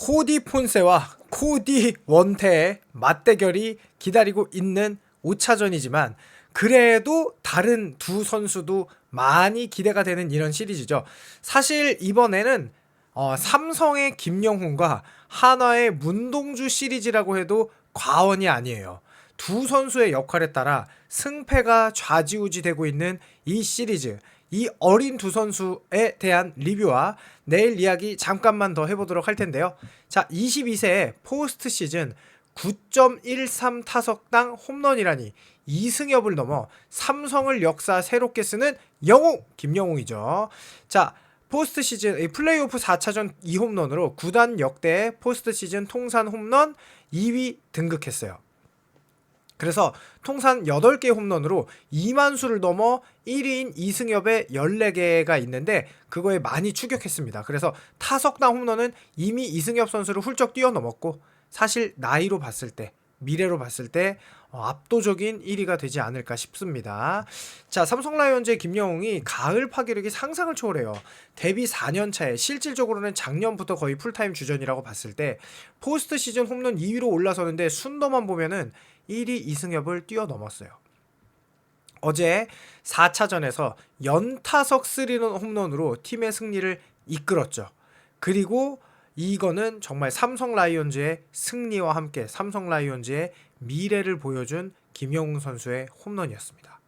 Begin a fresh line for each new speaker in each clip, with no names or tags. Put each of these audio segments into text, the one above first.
코디 폰세와 코디 원태의 맞대결이 기다리고 있는 5차전이지만 그래도 다른 두 선수도 많이 기대가 되는 이런 시리즈죠. 사실 이번에는 삼성의 김영훈과 한화의 문동주 시리즈라고 해도 과언이 아니에요. 두 선수의 역할에 따라 승패가 좌지우지되고 있는 이 시리즈, 이 어린 두 선수에 대한 리뷰와 내일 이야기 잠깐만 더 해보도록 할 텐데요. 자, 22세의 포스트 시즌 9.13 타석당 홈런이라니 이승엽을 넘어 삼성을 역사 새롭게 쓰는 영웅 김영웅이죠. 자, 포스트 시즌 플레이오프 4차전 2홈런으로 구단 역대 포스트 시즌 통산 홈런 2위 등극했어요. 그래서 통산 8개 홈런으로 2만수를 넘어 1위인 이승엽의 14개가 있는데 그거에 많이 추격했습니다. 그래서 타석당 홈런은 이미 이승엽 선수를 훌쩍 뛰어넘었고 사실 나이로 봤을 때, 미래로 봤을 때 압도적인 1위가 되지 않을까 싶습니다. 자, 삼성 라이온즈의 김영웅이 가을 파괴력이 상상을 초월해요. 데뷔 4년 차에 실질적으로는 작년부터 거의 풀타임 주전이라고 봤을 때 포스트 시즌 홈런 2위로 올라서는데 순도만 보면은 1위 이승엽을 뛰어넘었어요. 어제 4차전에서 연타석 3런 홈런으로 팀의 승리를 이끌었죠. 그리고 이거는 정말 삼성 라이온즈의 승리와 함께 삼성 라이온즈의 미래를 보여준 김영웅 선수의 홈런이었습니다.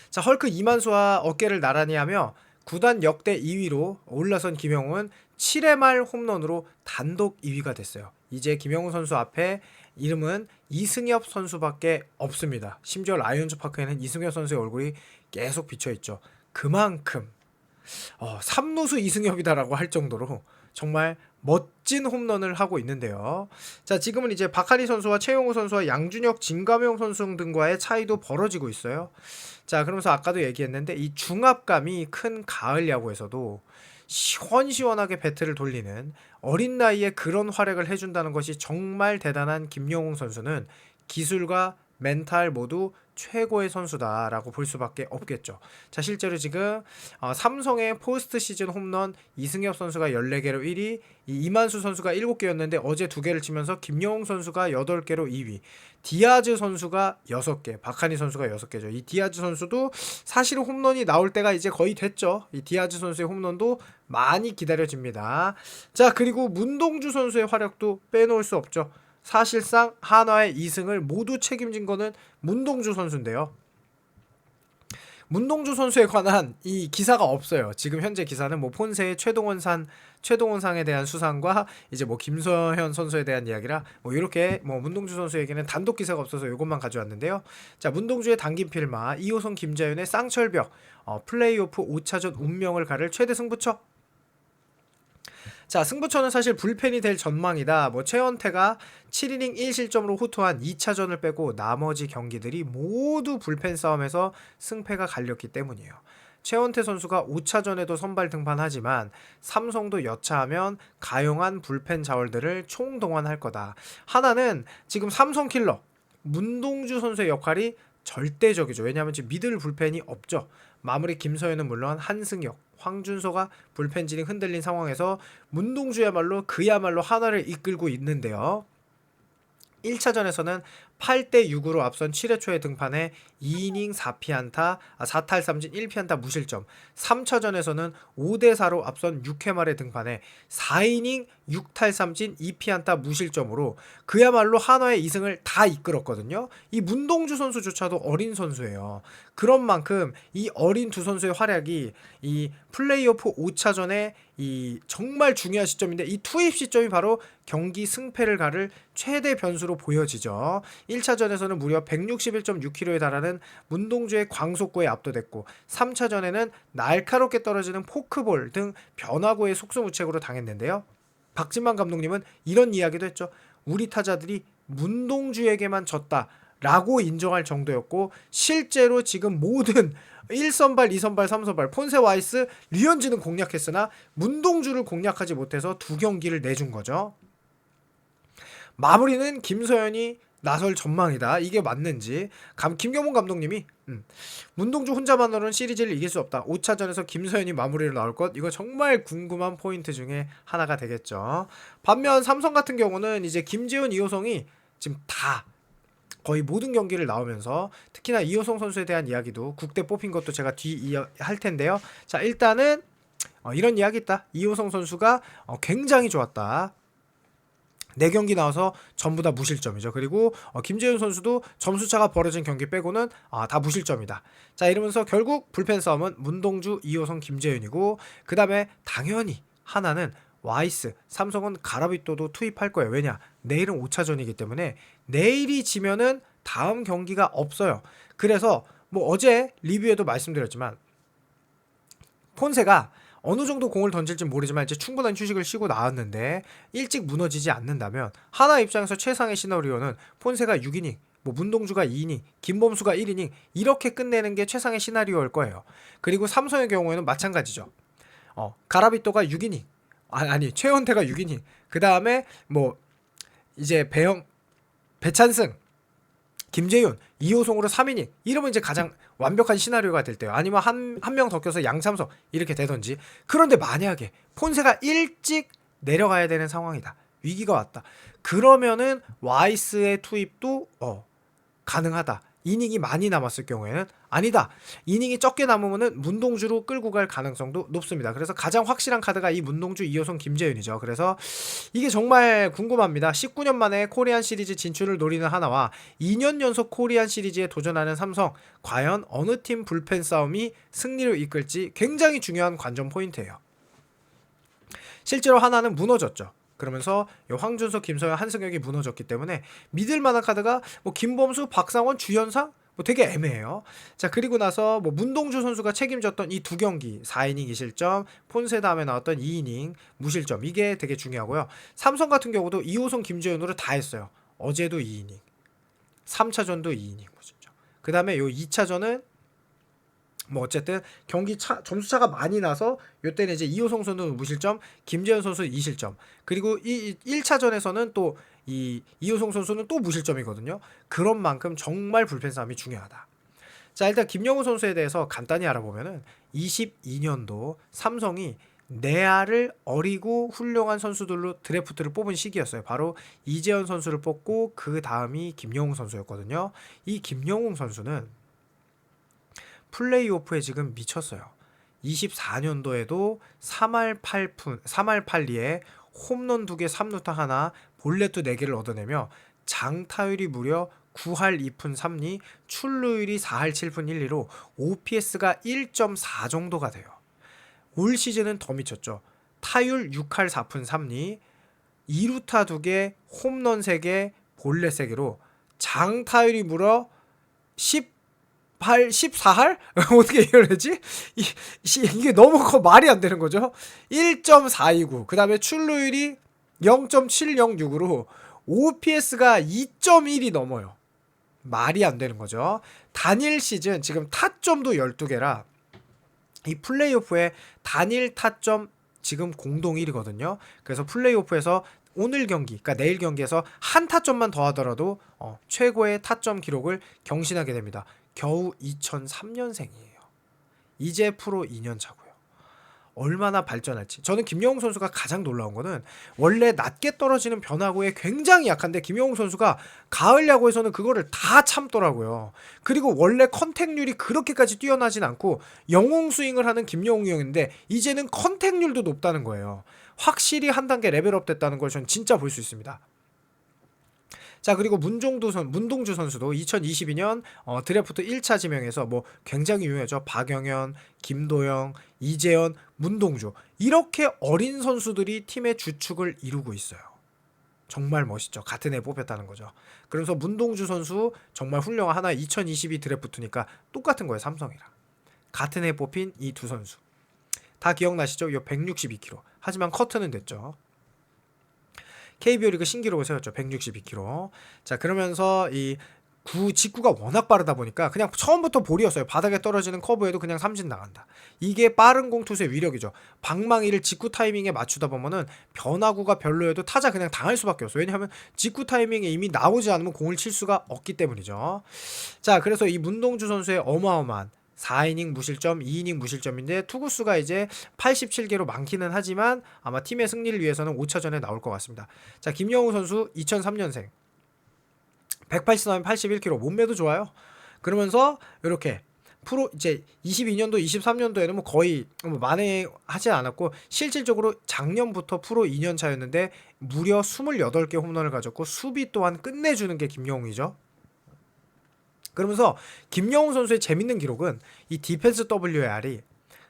자, 헐크 이만수와 어깨를 나란히 하며 구단 역대 2위로 올라선 김영웅은 7회 말 홈런으로 단독 2위가 됐어요. 이제 김영웅 선수 앞에 이름은 이승엽 선수밖에 없습니다. 심지어 라이온즈 파크에는 이승엽 선수의 얼굴이 계속 비쳐있죠. 그만큼 3루수 이승엽이다라고 할 정도로 정말 멋진 홈런을 하고 있는데요. 자, 지금은 이제 박한희 선수와 최용우 선수와 양준혁, 진감용 선수 등과의 차이도 벌어지고 있어요. 자, 그러면서 아까도 얘기했는데 이 중압감이 큰 가을 야구에서도 시원시원하게 배트를 돌리는 어린 나이에 그런 활약을 해준다는 것이 정말 대단한 김영웅 선수는 기술과 멘탈 모두 최고의 선수다라고 볼 수밖에 없겠죠. 자, 실제로 지금 삼성의 포스트 시즌 홈런 이승엽 선수가 14개로 1위, 이만수 선수가 7개였는데 어제 2개를 치면서 김영웅 선수가 8개로 2위, 디아즈 선수가 6개, 박한희 선수가 6개죠. 이 디아즈 선수도 사실 홈런이 나올 때가 이제 거의 됐죠. 이 디아즈 선수의 홈런도 많이 기다려집니다. 자, 그리고 문동주 선수의 활약도 빼놓을 수 없죠. 사실상 한화의 2승을 모두 책임진 거는 문동주 선수인데요. 문동주 선수에 관한 이 기사가 없어요. 지금 현재 기사는 뭐 폰세의 최동원상에 대한 수상과 이제 뭐 김서현 선수에 대한 이야기라 뭐 이렇게 뭐 문동주 선수에게는 단독 기사가 없어서 이것만 가져왔는데요. 자, 문동주의 당긴 필마, 이호성 김자윤의 쌍철벽, 플레이오프 5차전 운명을 가를 최대 승부처. 자, 승부처는 사실 불펜이 될 전망이다. 뭐 최원태가 7이닝 1실점으로 호투한 2차전을 빼고 나머지 경기들이 모두 불펜 싸움에서 승패가 갈렸기 때문이에요. 최원태 선수가 5차전에도 선발 등판하지만 삼성도 여차하면 가용한 불펜 자원들을 총동원할 거다. 하나는 지금 삼성 킬러 문동주 선수의 역할이 절대적이죠. 왜냐하면 지금 미들 불펜이 없죠. 마무리 김서현은 물론 한승혁, 황준서가 불펜진이 흔들린 상황에서 문동주야말로 그야말로 하나를 이끌고 있는데요. 1차전에서는 8대6으로 앞선 7회 초에 등판해 2이닝 4피안타, 4탈 3진 1피안타 무실점. 3차전에서는 5대4로 앞선 6회 말에 등판해 4이닝 6탈 3진 2피안타 무실점으로 그야말로 한화의 2승을 다 이끌었거든요. 이 문동주 선수조차도 어린 선수예요. 그런 만큼 이 어린 두 선수의 활약이 이 플레이오프 5차전에 이 정말 중요한 시점인데 이 투입 시점이 바로 경기 승패를 가를 최대 변수로 보여지죠. 1차전에서는 무려 161.6km에 달하는 문동주의 광속구에 압도됐고 3차전에는 날카롭게 떨어지는 포크볼 등 변화구의 속수무책으로 당했는데요. 박진만 감독님은 이런 이야기도 했죠. 우리 타자들이 문동주에게만 졌다 라고 인정할 정도였고 실제로 지금 모든 1선발, 2선발, 3선발 폰세 와이스, 류현진은 공략했으나 문동주를 공략하지 못해서 두 경기를 내준 거죠. 마무리는 김서현이 나설 전망이다. 이게 맞는지 김경문 감독님이 문동주 혼자만으로는 시리즈를 이길 수 없다. 5차전에서 김서현이 마무리로 나올 것. 이거 정말 궁금한 포인트 중에 하나가 되겠죠. 반면 삼성 같은 경우는 이제 김재훈, 이호성이 지금 다 거의 모든 경기를 나오면서 특히나 이호성 선수에 대한 이야기도 국대 뽑힌 것도 제가 할 텐데요. 자, 일단은 이런 이야기 있다. 이호성 선수가 굉장히 좋았다. 4경기 나와서 전부 다 무실점이죠. 그리고 김재훈 선수도 점수차가 벌어진 경기 빼고는 다 무실점이다. 자, 이러면서 결국 불펜 싸움은 문동주, 이호성, 김재훈이고, 그 다음에 당연히 하나는 와이스, 삼성은 가라비또도 투입할 거예요. 왜냐? 내일은 5차전이기 때문에 내일이 지면은 다음 경기가 없어요. 그래서 뭐 어제 리뷰에도 말씀드렸지만 폰세가 어느 정도 공을 던질지 모르지만 이제 충분한 휴식을 쉬고 나왔는데 일찍 무너지지 않는다면 하나 입장에서 최상의 시나리오는 폰세가 6이닝, 뭐 문동주가 2이닝, 김범수가 1이닝 이렇게 끝내는 게 최상의 시나리오일 거예요. 그리고 삼성의 경우에는 마찬가지죠. 가라비또가 6이닝, 아니 최원태가 6이닝, 그 다음에 뭐 이제 배찬승, 김재윤, 이호성으로 3이닝 이러면 이제 가장 완벽한 시나리오가 될 때요. 아니면 한 명 더 껴서 양삼성 이렇게 되던지. 그런데 만약에 폰세가 일찍 내려가야 되는 상황이다. 위기가 왔다. 그러면은 와이스의 투입도 가능하다. 이닝이 많이 남았을 경우에는 아니다. 이닝이 적게 남으면은 문동주로 끌고 갈 가능성도 높습니다. 그래서 가장 확실한 카드가 이 문동주, 이호성, 김재윤이죠. 그래서 이게 정말 궁금합니다. 19년 만에 코리안 시리즈 진출을 노리는 하나와 2년 연속 코리안 시리즈에 도전하는 삼성, 과연 어느 팀 불펜 싸움이 승리를 이끌지 굉장히 중요한 관전 포인트예요. 실제로 하나는 무너졌죠. 그러면서 황준석, 김서현, 한승혁이 무너졌기 때문에 믿을 만한 카드가 뭐 김범수, 박상원, 주현상 뭐 되게 애매해요. 자, 그리고 나서 뭐 문동주 선수가 책임졌던 이 2경기 4이닝 2실점, 폰세 다음에 나왔던 2이닝 무실점, 이게 되게 중요하고요. 삼성 같은 경우도 이호성, 김재현으로 다 했어요. 어제도 2이닝, 3차전도 2이닝 무실점. 그 다음에 요 2차전은 뭐 어쨌든 경기 점수차가 많이 나서 요때는 이제 이호성 선수는 무실점, 김재현 선수 2실점. 그리고 이 1차전에서는 또 이 이호성 선수는 또 무실점이거든요. 그런 만큼 정말 불펜 싸움이 중요하다. 자, 일단 김영우 선수에 대해서 간단히 알아보면은 22년도 삼성이 내야를 어리고 훌륭한 선수들로 드래프트를 뽑은 시기였어요. 바로 이재현 선수를 뽑고 그 다음이 김영우 선수였거든요. 이 김영우 선수는 플레이오프에 지금 미쳤어요. 24년도에도 3할 8리에 홈런 2개, 3루타 하나, 볼넷도 4개를 얻어내며 장타율이 무려 9할 2푼 3리, 출루율이 4할 7푼 1리로 OPS가 1.4 정도가 돼요. 올 시즌은 더 미쳤죠. 타율 6할 4푼 3리, 2루타 2개, 홈런 3개, 볼넷 3개로 장타율이 무려 14할? 어떻게 이걸 하지? 이게 너무 말이 안 되는 거죠. 1.429. 그 다음에 출루율이 0.706으로 OPS가 2.1이 넘어요. 말이 안 되는 거죠. 단일 시즌 지금 타점도 12개라 이 플레이오프의 단일 타점 지금 공동 1위거든요. 그래서 플레이오프에서 오늘 경기, 그러니까 내일 경기에서 한 타점만 더 하더라도 최고의 타점 기록을 경신하게 됩니다. 겨우 2003년생이에요. 이제 프로 2년 차고요. 얼마나 발전할지. 저는 김영웅 선수가 가장 놀라운 거는 원래 낮게 떨어지는 변화구에 굉장히 약한데 김영웅 선수가 가을 야구에서는 그거를 다 참더라고요. 그리고 원래 컨택률이 그렇게까지 뛰어나진 않고 영웅 스윙을 하는 김영웅 형인데 이제는 컨택률도 높다는 거예요. 확실히 한 단계 레벨업 됐다는 걸 전 진짜 볼 수 있습니다. 자, 그리고 문동주 선수도 2022년 드래프트 1차 지명에서 뭐 굉장히 유명하죠. 박영현, 김도영, 이재현, 문동주 이렇게 어린 선수들이 팀의 주축을 이루고 있어요. 정말 멋있죠. 같은 해 뽑혔다는 거죠. 그래서 문동주 선수 정말 훌륭한 하나 2022 드래프트니까 똑같은 거예요. 삼성이랑. 같은 해 뽑힌 이 두 선수. 다 기억나시죠? 이 162kg. 하지만 커트는 됐죠. KBO 리그 신기록을 세웠죠. 162kg. 자, 그러면서 이 직구가 워낙 빠르다 보니까 그냥 처음부터 볼이었어요. 바닥에 떨어지는 커브에도 그냥 삼진 나간다. 이게 빠른 공 투수의 위력이죠. 방망이를 직구 타이밍에 맞추다 보면은 변화구가 별로여도 타자 그냥 당할 수밖에 없어요. 왜냐하면 직구 타이밍에 이미 나오지 않으면 공을 칠 수가 없기 때문이죠. 자, 그래서 이 문동주 선수의 어마어마한 4이닝 무실점, 2이닝 무실점인데 투구수가 이제 87개로 많기는 하지만 아마 팀의 승리를 위해서는 5차전에 나올 것 같습니다. 자, 김영우 선수 2003년생 183, 81kg 몸매도 좋아요. 그러면서 이렇게 프로 이제 22년도, 23년도에는 뭐 거의 만회하지 않았고 실질적으로 작년부터 프로 2년 차였는데 무려 28개 홈런을 가졌고 수비 또한 끝내주는 게 김영웅이죠. 그러면서 김영웅 선수의 재밌는 기록은 이 디펜스 WAR이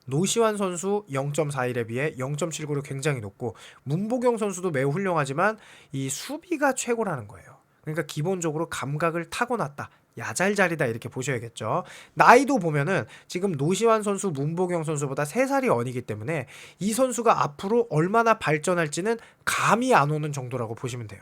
노시환 선수 0.41에 비해 0.79로 굉장히 높고 문보경 선수도 매우 훌륭하지만 이 수비가 최고라는 거예요. 그러니까 기본적으로 감각을 타고났다. 야잘잘이다 이렇게 보셔야겠죠. 나이도 보면은 지금 노시환 선수, 문보경 선수보다 3살이 어리기 때문에 이 선수가 앞으로 얼마나 발전할지는 감이 안 오는 정도라고 보시면 돼요.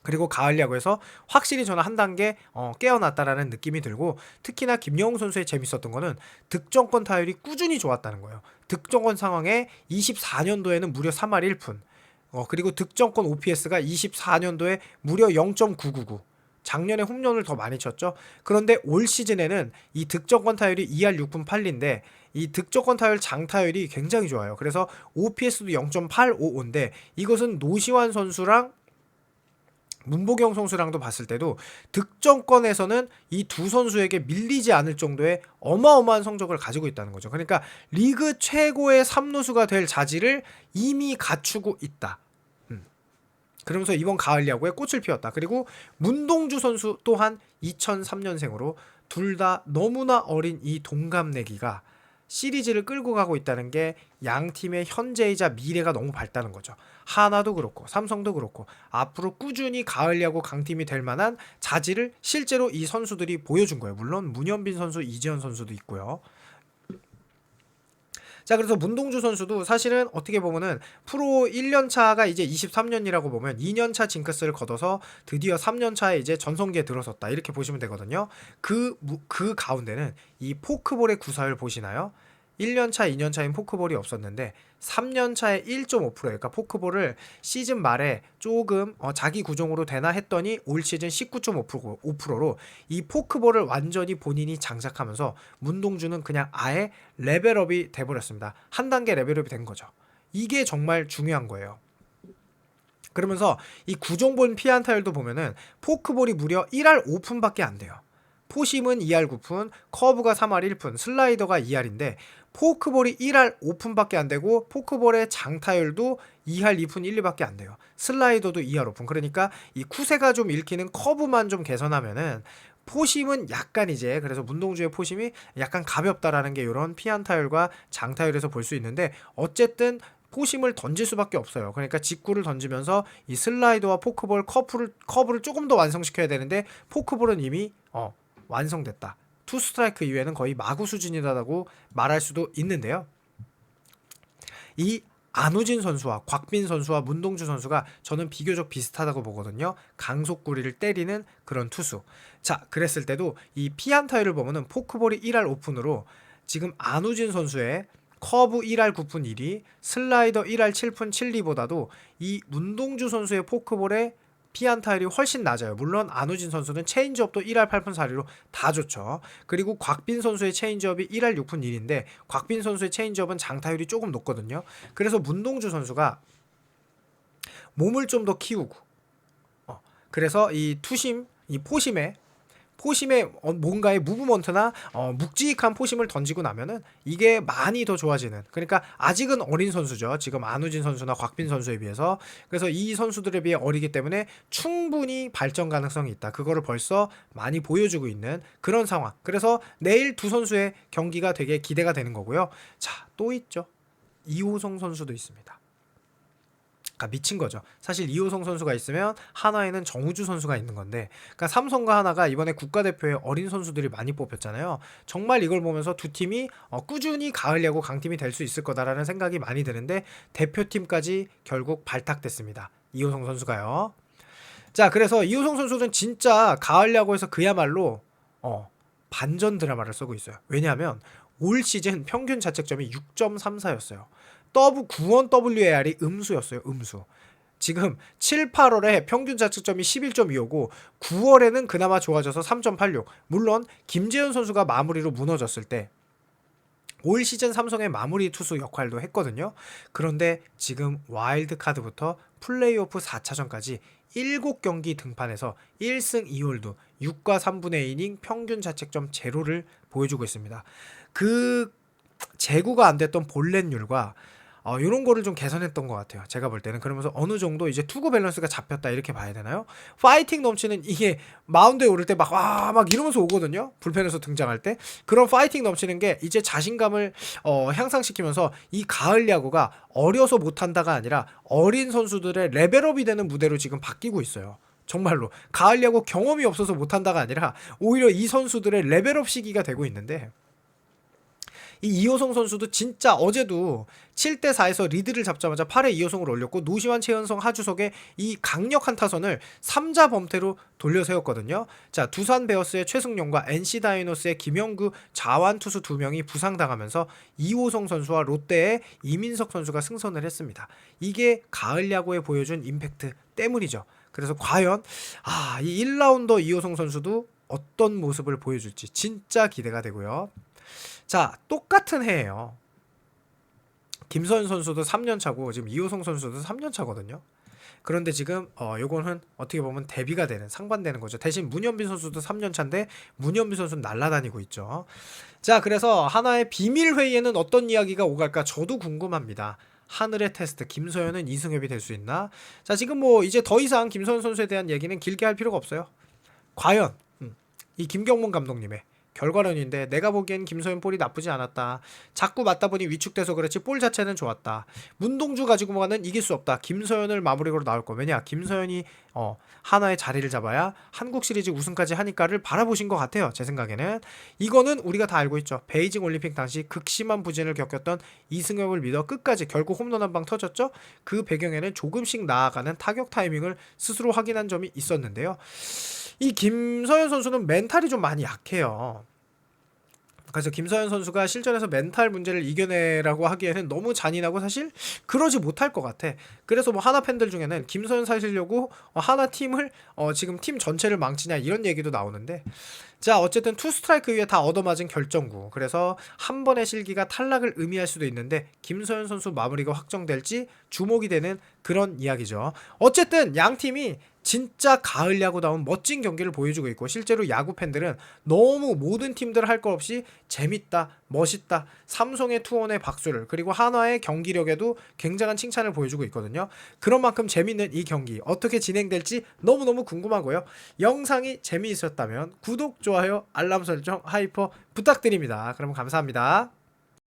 그리고 가을 야구에서 확실히 저는 한 단계 깨어났다라는 느낌이 들고 특히나 김영웅 선수의 재밌었던 거는 득점권 타율이 꾸준히 좋았다는 거예요. 득점권 상황에 24년도에는 무려 3할 1푼 그리고 득점권 OPS가 24년도에 무려 0.999 작년에 홈런을 더 많이 쳤죠. 그런데 올 시즌에는 이 득점권 타율이 2할 6푼 8리인데 이 득점권 타율 장타율이 굉장히 좋아요. 그래서 OPS도 0.855인데 이것은 노시환 선수랑 문보경 선수랑도 봤을 때도 득점권에서는 이 두 선수에게 밀리지 않을 정도의 어마어마한 성적을 가지고 있다는 거죠. 그러니까 리그 최고의 3루수가 될 자질을 이미 갖추고 있다. 그러면서 이번 가을 야구에 꽃을 피웠다. 그리고 문동주 선수 또한 2003년생으로 둘 다 너무나 어린 이 동갑내기가 시리즈를 끌고 가고 있다는 게 양 팀의 현재이자 미래가 너무 밝다는 거죠. 하나도 그렇고 삼성도 그렇고 앞으로 꾸준히 가을 야구 강팀이 될 만한 자질을 실제로 이 선수들이 보여준 거예요. 물론 문현빈 선수, 이재현 선수도 있고요. 자, 그래서 문동주 선수도 사실은 어떻게 보면은 프로 1년차가 이제 23년이라고 보면 2년차 징크스를 걷어서 드디어 3년차에 이제 전성기에 들어섰다 이렇게 보시면 되거든요. 그 가운데는 이 포크볼의 구사율 보시나요? 1년차, 2년차인 포크볼이 없었는데 3년차에 1.5% 그러니까 포크볼을 시즌 말에 조금 자기 구종으로 되나 했더니 올 시즌 19.5%로 이 포크볼을 완전히 본인이 장착하면서 문동주는 그냥 아예 레벨업이 돼버렸습니다. 한 단계 레벨업이 된 거죠. 이게 정말 중요한 거예요. 그러면서 이 구종본 피안타율도 보면은 포크볼이 무려 1할 5푼밖에 안 돼요. 포심은 2할 9푼, 커브가 3할 1푼, 슬라이더가 2할인데 포크볼이 1할 5푼밖에 안 되고 포크볼의 장타율도 2할 2푼 1, 2밖에 안 돼요. 슬라이더도 2할 5푼. 그러니까 이 쿠세가 좀 읽히는 커브만 좀 개선하면은 포심은 약간 이제 그래서 문동주의 포심이 약간 가볍다라는 게 이런 피안타율과 장타율에서 볼 수 있는데 어쨌든 포심을 던질 수밖에 없어요. 그러니까 직구를 던지면서 이 슬라이더와 포크볼 커브를 조금 더 완성시켜야 되는데 포크볼은 이미 완성됐다. 투 스트라이크 이후에는 거의 마구 수준이다라고 말할 수도 있는데요. 이 안우진 선수와 곽빈 선수와 문동주 선수가 저는 비교적 비슷하다고 보거든요. 강속구리를 때리는 그런 투수. 자, 그랬을 때도 이 피안타율을 보면은 포크볼이 1할 5푼으로 지금 안우진 선수의 커브 1할 9푼 1위, 슬라이더 1할 7푼 7리보다도 이 문동주 선수의 포크볼의 피안타율이 훨씬 낮아요. 물론 안우진 선수는 체인지업도 1할 8푼 4리로 다 좋죠. 그리고 곽빈 선수의 체인지업이 1할 6푼 1인데 곽빈 선수의 체인지업은 장타율이 조금 높거든요. 그래서 문동주 선수가 몸을 좀 더 키우고 그래서 이 포심에 뭔가의 무브먼트나 묵직한 포심을 던지고 나면은 이게 많이 더 좋아지는 그러니까 아직은 어린 선수죠. 지금 안우진 선수나 곽빈 선수에 비해서 그래서 이 선수들에 비해 어리기 때문에 충분히 발전 가능성이 있다. 그거를 벌써 많이 보여주고 있는 그런 상황. 그래서 내일 두 선수의 경기가 되게 기대가 되는 거고요. 자, 또 있죠. 이호성 선수도 있습니다. 미친 거죠. 사실 이호성 선수가 있으면 하나에는 정우주 선수가 있는 건데, 그러니까 삼성과 하나가 이번에 국가대표에 어린 선수들이 많이 뽑혔잖아요. 정말 이걸 보면서 두 팀이 꾸준히 가을 야구 강팀이 될 수 있을 거다라는 생각이 많이 드는데 대표팀까지 결국 발탁됐습니다. 이호성 선수가요. 자, 그래서 이호성 선수는 진짜 가을 야구에서 그야말로 반전 드라마를 쓰고 있어요. 왜냐하면 올 시즌 평균 자책점이 6.34였어요. 구원 WAR이 음수였어요. 음수. 지금 7, 8월에 평균 자책점이 11.25고 9월에는 그나마 좋아져서 3.86. 물론 김재현 선수가 마무리로 무너졌을 때 올 시즌 삼성의 마무리 투수 역할도 했거든요. 그런데 지금 와일드카드부터 플레이오프 4차전까지 7경기 등판해서 1승 2홀드 6과 3분의 2이닝 평균 자책점 제로를 보여주고 있습니다. 그 제구가 안 됐던 볼넷률과 이런 거를 좀 개선했던 것 같아요. 제가 볼 때는. 그러면서 어느 정도 이제 투구 밸런스가 잡혔다 이렇게 봐야 되나요? 파이팅 넘치는 이게 마운드에 오를 때 막 이러면서 오거든요. 불펜에서 등장할 때. 그런 파이팅 넘치는 게 이제 자신감을 향상시키면서 이 가을 야구가 어려서 못한다가 아니라 어린 선수들의 레벨업이 되는 무대로 지금 바뀌고 있어요. 정말로 가을 야구 경험이 없어서 못한다가 아니라 오히려 이 선수들의 레벨업 시기가 되고 있는데 이 이호성 선수도 진짜 어제도 7대4에서 리드를 잡자마자 8회 이호성을 올렸고 노시환, 최은성, 하주석의 이 강력한 타선을 3자 범퇴로 돌려세웠거든요. 자, 두산 베어스의 최승용과 NC 다이노스의 김영구 자완 투수 2명이 부상당하면서 이호성 선수와 롯데의 이민석 선수가 승선을 했습니다. 이게 가을 야구에 보여준 임팩트 때문이죠. 그래서 과연 이 1라운더 이호성 선수도 어떤 모습을 보여줄지 진짜 기대가 되고요. 자, 똑같은 해예요. 김서현 선수도 3년 차고 지금 이호성 선수도 3년 차거든요. 그런데 지금 요거는 어떻게 보면 대비가 되는 상반되는 거죠. 대신 문현빈 선수도 3년 차인데 문현빈 선수는 날아다니고 있죠. 자, 그래서 하나의 비밀 회의에는 어떤 이야기가 오갈까 저도 궁금합니다. 하늘의 테스트 김서현은 이승엽이 될 수 있나? 자, 지금 뭐 이제 더 이상 김서현 선수에 대한 얘기는 길게 할 필요가 없어요. 과연 이 김경문 감독님의 결과론인데 내가 보기엔 김서현 볼이 나쁘지 않았다. 자꾸 맞다 보니 위축돼서 그렇지 볼 자체는 좋았다. 문동주 가지고 가는 이길 수 없다. 김서현을 마무리로 나올 거. 왜냐? 김서현이 하나의 자리를 잡아야 한국 시리즈 우승까지 하니까를 바라보신 것 같아요. 제 생각에는. 이거는 우리가 다 알고 있죠. 베이징 올림픽 당시 극심한 부진을 겪었던 이승엽을 믿어 끝까지 결국 홈런 한 방 터졌죠. 그 배경에는 조금씩 나아가는 타격 타이밍을 스스로 확인한 점이 있었는데요. 이 김서현 선수는 멘탈이 좀 많이 약해요. 그래서 김서현 선수가 실전에서 멘탈 문제를 이겨내라고 하기에는 너무 잔인하고 사실 그러지 못할 것 같아. 그래서 뭐 하나 팬들 중에는 김서현 사시려고 하나 팀을 지금 팀 전체를 망치냐 이런 얘기도 나오는데, 자, 어쨌든 투 스트라이크 위에 다 얻어맞은 결정구. 그래서 한 번의 실기가 탈락을 의미할 수도 있는데 김서현 선수 마무리가 확정될지 주목이 되는 그런 이야기죠. 어쨌든 양 팀이 진짜 가을 야구다운 멋진 경기를 보여주고 있고, 실제로 야구 팬들은 너무 모든 팀들 할 것 없이 재밌다, 멋있다, 삼성의 투혼의 박수를, 그리고 한화의 경기력에도 굉장한 칭찬을 보여주고 있거든요. 그런 만큼 재밌는 이 경기 어떻게 진행될지 너무너무 궁금하고요. 영상이 재미있었다면 구독, 좋아요, 알람 설정, 하이퍼 부탁드립니다. 그럼 감사합니다.